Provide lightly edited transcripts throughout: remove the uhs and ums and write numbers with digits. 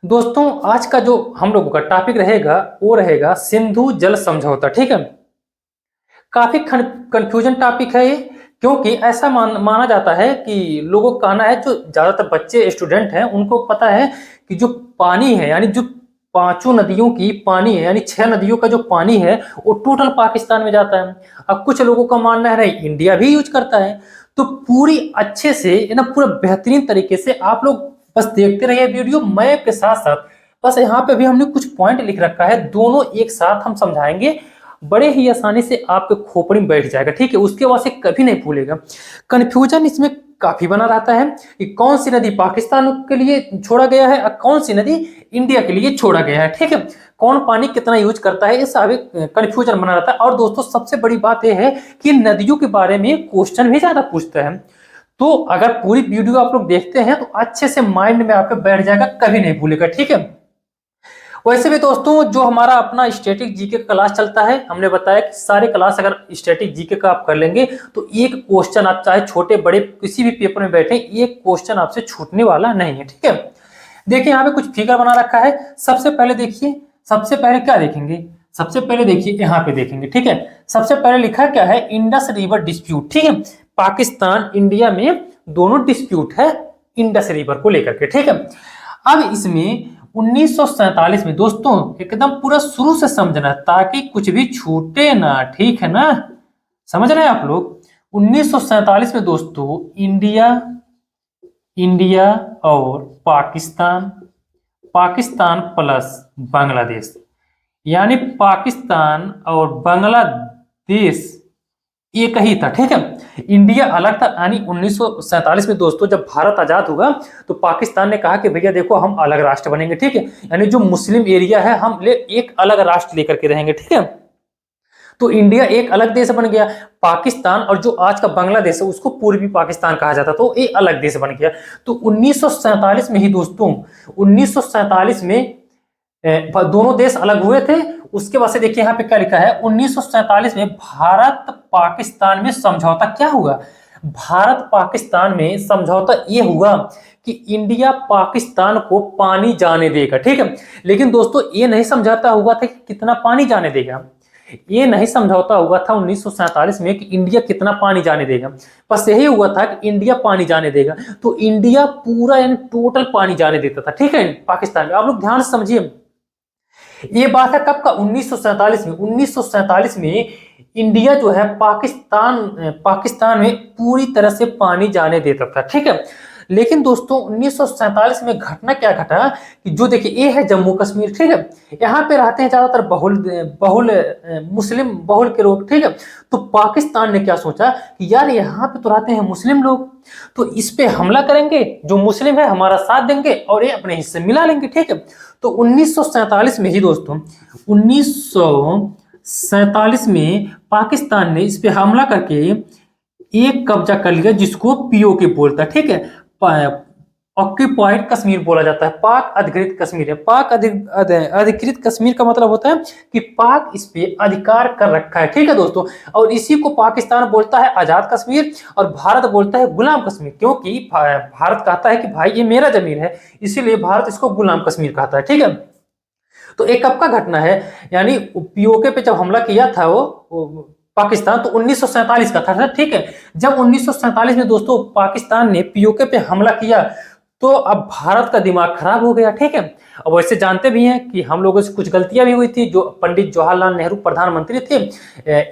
दोस्तों आज का जो हम लोगों का टॉपिक रहेगा वो रहेगा सिंधु जल समझौता। ठीक है। काफी कंफ्यूजन टॉपिक है ये, क्योंकि ऐसा माना जाता है कि लोगों का कहना है, जो ज्यादातर बच्चे स्टूडेंट हैं उनको पता है कि जो पानी है, यानी जो पांचों नदियों की पानी है, यानी 6 नदियों का जो पानी है वो टोटल पाकिस्तान में जाता है। अब कुछ लोगों का मानना है नहीं, इंडिया भी यूज करता है। तो पूरी अच्छे से ना, पूरा बेहतरीन तरीके से आप लोग बस देखते रहिए वीडियो मैप के साथ साथ। बस यहाँ पे भी हमने कुछ पॉइंट लिख रखा है, दोनों एक साथ हम समझाएंगे, बड़े ही आसानी से आपके खोपड़ी में बैठ जाएगा। ठीक है, उसके बाद से कभी नहीं भूलेगा। कंफ्यूजन इसमें काफी बना रहता है कि कौन सी नदी पाकिस्तान के लिए छोड़ा गया है और कौन सी नदी इंडिया के लिए छोड़ा गया है। ठीक है, कौन पानी कितना यूज करता है, इस कंफ्यूजन बना रहता है। और दोस्तों सबसे बड़ी बात यह है कि नदियों के बारे में क्वेश्चन भी ज्यादा पूछते हैं। तो अगर पूरी वीडियो आप लोग देखते हैं तो अच्छे से माइंड में आपके बैठ जाएगा, कभी नहीं भूलेगा। ठीक है। वैसे भी दोस्तों जो हमारा अपना स्टैटिक जीके का क्लास चलता है, हमने बताया कि सारे क्लास अगर स्टैटिक जीके का आप कर लेंगे तो एक क्वेश्चन आप चाहे छोटे बड़े किसी भी पेपर में बैठे, एक क्वेश्चन आपसे छूटने वाला नहीं है। ठीक है। देखिए यहाँ पे कुछ फिगर बना रखा है। सबसे पहले देखिए, सबसे पहले क्या देखेंगे, सबसे पहले देखिए यहाँ पे देखेंगे। ठीक है, सबसे पहले लिखा क्या है, इंडस रिवर डिस्प्यूट। ठीक है, पाकिस्तान इंडिया में दोनों डिस्प्यूट है इंडस रिवर को लेकर के। ठीक है, अब इसमें 1947 में दोस्तों एकदम पूरा शुरू से समझना ताकि कुछ भी छूटे ना। ठीक है ना, समझ रहे हैं आप लोग। 1947 में दोस्तों इंडिया इंडिया और पाकिस्तान, पाकिस्तान प्लस बांग्लादेश, यानी पाकिस्तान और बांग्लादेश एक ही था। ठीक है, इंडिया अलग था। यानी 1947 में दोस्तों जब भारत आजाद हुआ तो पाकिस्तान ने कहा कि भैया देखो हम अलग राष्ट्र बनेंगे। ठीक है, यानी जो मुस्लिम एरिया है हम एक अलग राष्ट्र लेकर के रहेंगे। ठीक है, तो इंडिया एक अलग देश बन गया। पाकिस्तान और जो आज का बांग्लादेश है उसको पूर्वी पाकिस्तान कहा जाता, तो एक अलग देश बन गया। तो 1947 में ही दोस्तों, 1947 में दोनों देश अलग हुए थे। उसके बाद से देखिए यहाँ पे क्या लिखा है, 1947 में भारत पाकिस्तान में समझौता क्या हुआ, भारत पाकिस्तान में समझौता ये हुआ कि इंडिया पाकिस्तान को पानी जाने देगा। ठीक है, लेकिन दोस्तों ये नहीं समझौता हुआ था कि कितना पानी जाने देगा, ये नहीं समझौता हुआ था 1947 में कि इंडिया कितना पानी जाने देगा। बस यही हुआ था कि इंडिया पानी जाने देगा, तो इंडिया पूरा यानी टोटल पानी जाने देता था। ठीक है, पाकिस्तान में। आप लोग ध्यान से समझिए, ये बात है कब का, 1947 में। 1947 में इंडिया जो है पाकिस्तान में पूरी तरह से पानी जाने देता था। ठीक है, लेकिन दोस्तों 1947 में घटना क्या घटा कि जो देखिए ये है जम्मू कश्मीर। ठीक है, यहाँ पे रहते हैं ज्यादातर बहुल बहुल मुस्लिम बहुल के लोग। ठीक है, तो पाकिस्तान ने क्या सोचा कि यार यहाँ पे तो रहते हैं मुस्लिम लोग, तो इस पे हमला करेंगे, जो मुस्लिम है हमारा साथ देंगे और ये अपने हिस्से मिला लेंगे। ठीक है, तो 1947 में ही दोस्तों, 1947 में पाकिस्तान ने इस पे हमला करके एक कब्जा कर लिया जिसको पीओके बोलता है। ठीक है, ऑक्यूपाइड कश्मीर बोला जाता है, पाक अधिकृत कश्मीर है। पाक अधिकृत कश्मीर का मतलब होता है कि पाक इस पे अधिकार कर रखा है। ठीक है दोस्तों, और इसी को पाकिस्तान बोलता है आजाद कश्मीर और भारत बोलता है गुलाम कश्मीर, क्योंकि भारत कहता है कि भाई ये मेरा जमीन है, इसीलिए भारत इसको गुलाम कश्मीर कहता है। ठीक है, तो एक कब का घटना है, यानी पीओके पे जब हमला किया था वो पाकिस्तान, तो 1947 का था। ठीक है, जब 1947 में दोस्तों पाकिस्तान ने पीओके पे हमला किया तो अब भारत का दिमाग खराब हो गया। ठीक है, अब वैसे जानते भी हैं कि हम लोगों से कुछ गलतियां भी हुई थी। जो पंडित जवाहरलाल नेहरू प्रधानमंत्री थे,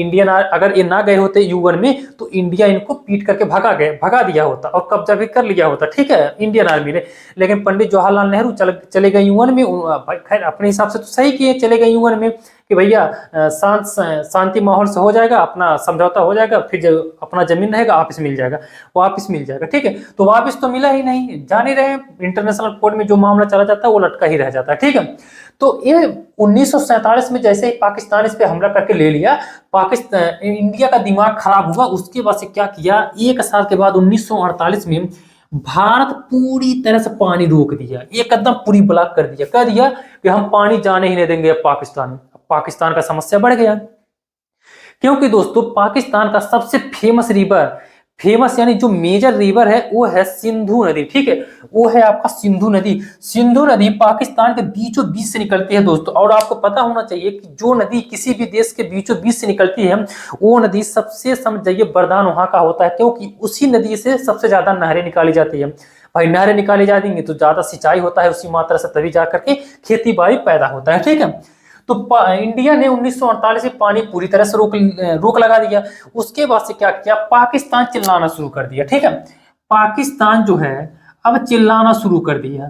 इंडियन अगर ये ना गए होते यूएन में तो इंडिया इनको पीट करके भगा दिया होता और कब्जा भी कर लिया होता। ठीक है, इंडियन आर्मी ने। लेकिन पंडित जवाहरलाल नेहरू चले गए यूएन में। खैर अपने हिसाब से तो सही किए, चले गए यूएन में कि भैया शांति माहौल से हो जाएगा, अपना समझौता हो जाएगा, फिर जब अपना जमीन रहेगा वापिस मिल जाएगा, वापिस मिल जाएगा। ठीक है, तो वापिस तो मिला ही नहीं। जान ही रहे इंटरनेशनल कोर्ट में जो मामला चला जाता है वो लटका ही रह जाता है। ठीक है, तो ये 1947 में जैसे ही पाकिस्तान इस पे हमला करके ले लिया, पाकिस्तान इंडिया का दिमाग खराब हुआ। उसके बाद से क्या किया, एक साल के बाद 1948 में भारत पूरी तरह से पानी रोक दिया, एक कदम पूरी ब्लॉक कर दिया, कह दिया कि हम पानी जाने ही नहीं देंगे अब पाकिस्तान में। पाकिस्तान का समस्या बढ़ गया, क्योंकि दोस्तों पाकिस्तान का सबसे फेमस रिवर फेमस यानी जो मेजर रिवर है वो है सिंधु नदी, ठीक है, वो है आपका सिंधु नदी। सिंधु नदी पाकिस्तान के बीचों बीच से निकलती है दोस्तों। और आपको पता होना चाहिए कि जो नदी किसी भी देश के बीचों बीच से निकलती है वो नदी सबसे, समझ जाइए, वरदान वहां का होता है, क्योंकि उसी नदी से सबसे ज्यादा नहरें निकाली जाती है। भाई नहरें निकाली जाएंगी तो ज्यादा सिंचाई होता है उसी मात्रा से, तभी जाकर के खेती बाड़ी पैदा होता है, ठीक है। तो इंडिया ने 1948 में पानी पूरी तरह से रोक लगा दिया। उसके बाद से क्या किया, पाकिस्तान चिल्लाना शुरू कर दिया, ठीक है। पाकिस्तान जो है अब चिल्लाना शुरू कर दिया,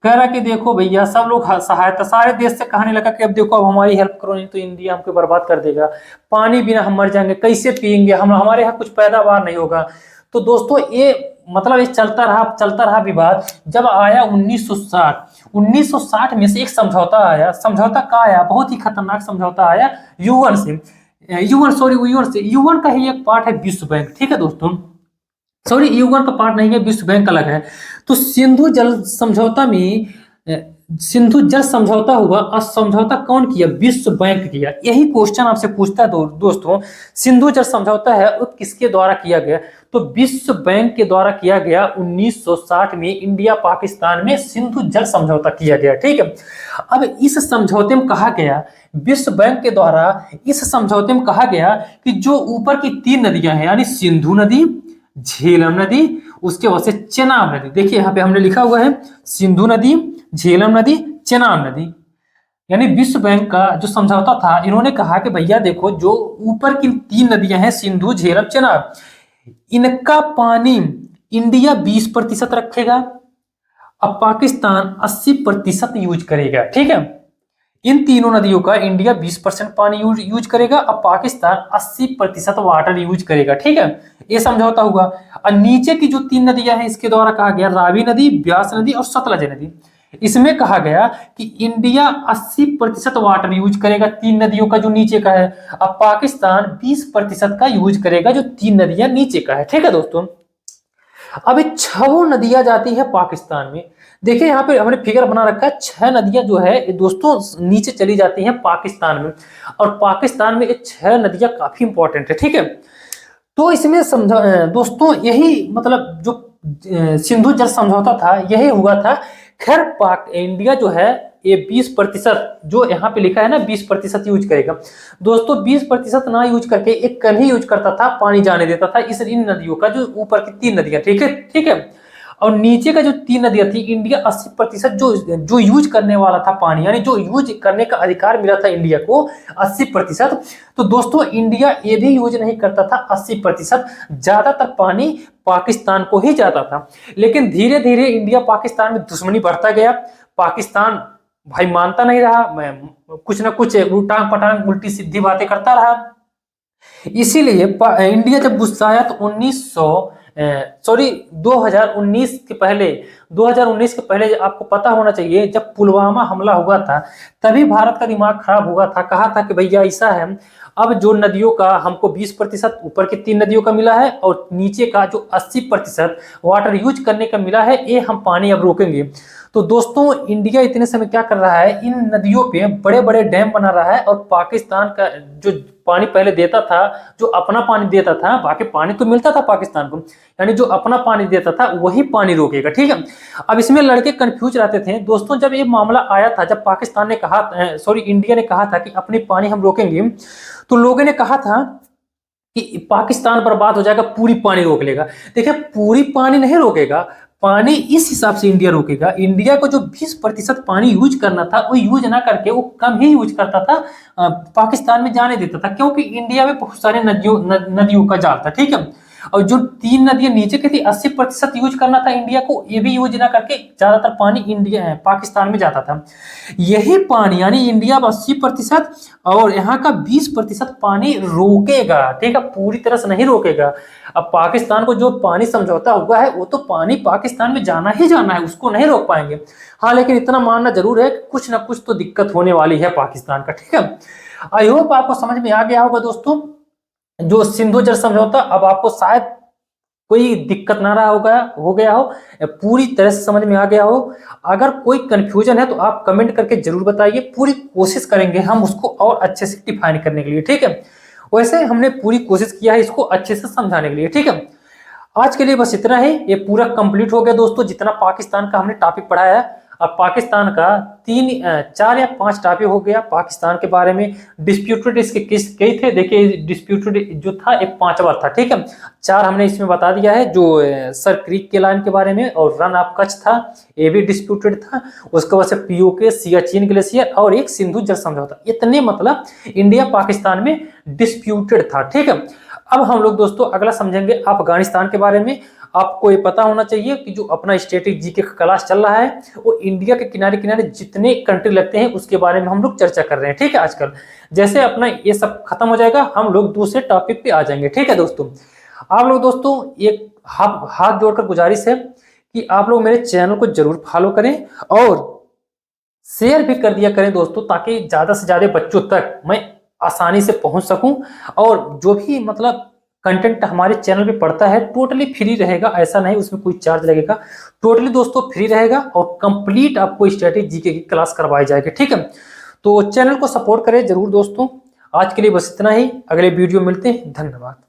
कह रहा कि देखो भैया, सब लोग सहायता, सारे देश से कहने लगा कि अब देखो, अब हमारी हेल्प करो, नहीं तो इंडिया हमको बर्बाद कर देगा, पानी बिना हम मर जाएंगे, कैसे पियेंगे हम, हमारे यहाँ कुछ पैदावार नहीं होगा। तो दोस्तों ये मतलब ये चलता रहा विवाद। जब आया 1960 में से एक समझौता आया। समझौता का आया, बहुत ही खतरनाक समझौता आया यूएन से। यूएन का ही एक पार्ट है विश्व बैंक, ठीक है दोस्तों। सॉरी, यूएन का पार्ट नहीं है, विश्व बैंक अलग है। तो सिंधु जल समझौता में सिंधु जल समझौता हुआ और समझौता कौन किया, विश्व बैंक किया। यही क्वेश्चन आपसे पूछता है दोस्तों, सिंधु जल समझौता है वो किसके द्वारा किया गया, तो विश्व बैंक के द्वारा किया गया। 1960 में इंडिया पाकिस्तान में सिंधु जल समझौता किया गया, ठीक है। अब इस समझौते में कहा गया, विश्व बैंक के द्वारा इस समझौते में कहा गया कि जो ऊपर की 3 नदियां हैं, यानी सिंधु नदी, झेलम नदी, उसके बाद से चेनाब नदी। देखिए यहाँ पे हमने लिखा हुआ है सिंधु नदी, झेलम नदी, चेनाब नदी। यानी विश्व बैंक का जो समझौता था, इन्होंने कहा कि भैया देखो, जो ऊपर की 3 नदियां हैं, सिंधु, झेलम, चेनाब, इनका पानी इंडिया 20% रखेगा, अब पाकिस्तान 80% यूज करेगा, ठीक है। इन तीनों नदियों का इंडिया 20% पानी यूज करेगा, अब पाकिस्तान 80% वाटर यूज करेगा, ठीक है। ये समझौता हुआ। और नीचे की जो 3 नदियां हैं, इसके द्वारा कहा गया, रावी नदी, ब्यास नदी और सतलज नदी। इसमें कहा गया कि इंडिया 80% वाटर यूज करेगा 3 नदियों का जो नीचे का है, अब पाकिस्तान 20% का यूज करेगा जो 3 नदियां नीचे का है, ठीक है दोस्तों। अब 6 नदियां जाती है पाकिस्तान में। देखिए यहाँ पे हमने फिगर बना रखा है, 6 नदियां जो है दोस्तों नीचे चली जाती हैं पाकिस्तान में, और पाकिस्तान में ये 6 नदियां काफी इंपॉर्टेंट है, ठीक है। तो इसमें समझा दोस्तों, यही मतलब जो सिंधु जल समझौता था यही हुआ था। खैर पाक इंडिया जो है ये 20% जो यहाँ पे लिखा है ना, 20% यूज करेगा दोस्तों। 20% ना यूज करके एक कम ही यूज करता था, पानी जाने देता था इन नदियों का, जो ऊपर की 3 नदियां, ठीक है, ठीक है। और नीचे का जो 3 नदियां थी, इंडिया 80% जो यूज करने वाला था पानी, यानी जो यूज करने का अधिकार मिला था इंडिया को 80%। तो दोस्तों इंडिया ये भी यूज नहीं करता था 80%, ज्यादातर पानी पाकिस्तान को ही जाता था। लेकिन धीरे धीरे इंडिया पाकिस्तान में दुश्मनी बढ़ता गया। पाकिस्तान भाई मानता नहीं रहा, मैं कुछ ना कुछ उल्टांग पटांग उल्टी सीधी बातें करता रहा। इसीलिए इंडिया जब गुस्सा आया तो 2019 के पहले आपको पता होना चाहिए, जब पुलवामा हमला हुआ था तभी भारत का दिमाग खराब हुआ था। कहा था कि भैया ऐसा है, अब जो नदियों का हमको 20% ऊपर की 3 नदियों का मिला है और नीचे का जो 80% वाटर यूज करने का मिला है, ये हम पानी अब रोकेंगे। तो दोस्तों इंडिया इतने समय क्या कर रहा है, इन नदियों पे बड़े बड़े डैम बना रहा है, और पाकिस्तान का जो पानी पहले देता था, जो अपना पानी देता था, बाकी पानी तो मिलता था पाकिस्तान को, यानी जो अपना पानी देता था वही पानी रोकेगा, ठीक है। अब इसमें लड़के कंफ्यूज रहते थे दोस्तों। जब ये मामला आया था, जब पाकिस्तान ने कहा, इंडिया ने कहा था कि अपनी पानी हम रोकेंगे, तो लोगों ने कहा था कि पाकिस्तान बर्बाद हो जाएगा, पूरी पानी रोक लेगा। देखिए पूरी पानी नहीं रोकेगा, पानी इस हिसाब से इंडिया रोकेगा। इंडिया को जो 20% पानी यूज करना था वो यूज ना करके वो कम ही यूज करता था, पाकिस्तान में जाने देता था, क्योंकि इंडिया में बहुत सारे नदियों का जाल था, ठीक है। और जो 3 नदियां नीचे की थी 80% यूज करना था इंडिया को, ये भी यूज ना करके ज्यादातर पानी इंडिया पाकिस्तान में जाता था। यही पानी यानी इंडिया 80% और यहाँ का 20% पानी रोकेगा, ठीक है, पूरी तरह से नहीं रोकेगा। अब पाकिस्तान को जो पानी समझौता हुआ है वो तो पानी पाकिस्तान में जाना ही जाना है, उसको नहीं रोक पाएंगे। हाँ लेकिन इतना मानना जरूर है कि कुछ ना कुछ तो दिक्कत होने वाली है पाकिस्तान का, ठीक है। आई होप आपको समझ में आ गया होगा दोस्तों जो सिंधु जल समझौता। अब आपको शायद कोई दिक्कत ना रहा हो गया हो, पूरी तरह से समझ में आ गया हो। अगर कोई कंफ्यूजन है तो आप कमेंट करके जरूर बताइए, पूरी कोशिश करेंगे हम उसको और अच्छे से डिफाइन करने के लिए, ठीक है। वैसे हमने पूरी कोशिश किया है इसको अच्छे से समझाने के लिए, ठीक है। आज के लिए बस इतना ही, ये पूरा कंप्लीट हो गया दोस्तों, जितना पाकिस्तान का हमने टॉपिक पढ़ाया है। अब पाकिस्तान का 4 या 5 टॉपिक हो गया पाकिस्तान के बारे में। डिस्प्यूटेड इसके किस कई थे, देखिए डिस्प्यूटेड जो था एक 5वां था, ठीक है। 4 हमने इसमें बता दिया है, जो सर क्रीक के लाइन के बारे में, और रन ऑफ कच्छ था, ये भी डिस्प्यूटेड था। उसके बाद से पीओके, सियाचिन ग्लेशियर, और एक सिंधु जल समझौता, इतने मतलब इंडिया पाकिस्तान में डिस्प्यूटेड था, ठीक है। अब हम लोग दोस्तों अगला समझेंगे अफगानिस्तान के बारे में। आपको ये पता होना चाहिए कि जो अपना स्टैटिक जीके का क्लास चल रहा है, वो इंडिया के किनारे किनारे जितने कंट्री लगते हैं उसके बारे में हम लोग चर्चा कर रहे हैं, ठीक है। आजकल जैसे अपना ये सब खत्म हो जाएगा, हम लोग दूसरे टॉपिक पे आ जाएंगे, ठीक है दोस्तों। आप लोग दोस्तों एक हाथ जोड़कर गुजारिश है कि आप लोग मेरे चैनल को जरूर फॉलो करें और शेयर भी कर दिया करें दोस्तों, ताकि ज्यादा से ज्यादा बच्चों तक मैं आसानी से पहुंच सकूं। और जो भी मतलब कंटेंट हमारे चैनल पे पड़ता है टोटली फ्री रहेगा, ऐसा नहीं उसमें कोई चार्ज लगेगा, टोटली दोस्तों फ्री रहेगा, और कंप्लीट आपको स्टैटिक जीके की क्लास करवाई जाएगी, ठीक है। तो चैनल को सपोर्ट करें जरूर दोस्तों। आज के लिए बस इतना ही, अगले वीडियो मिलते हैं, धन्यवाद।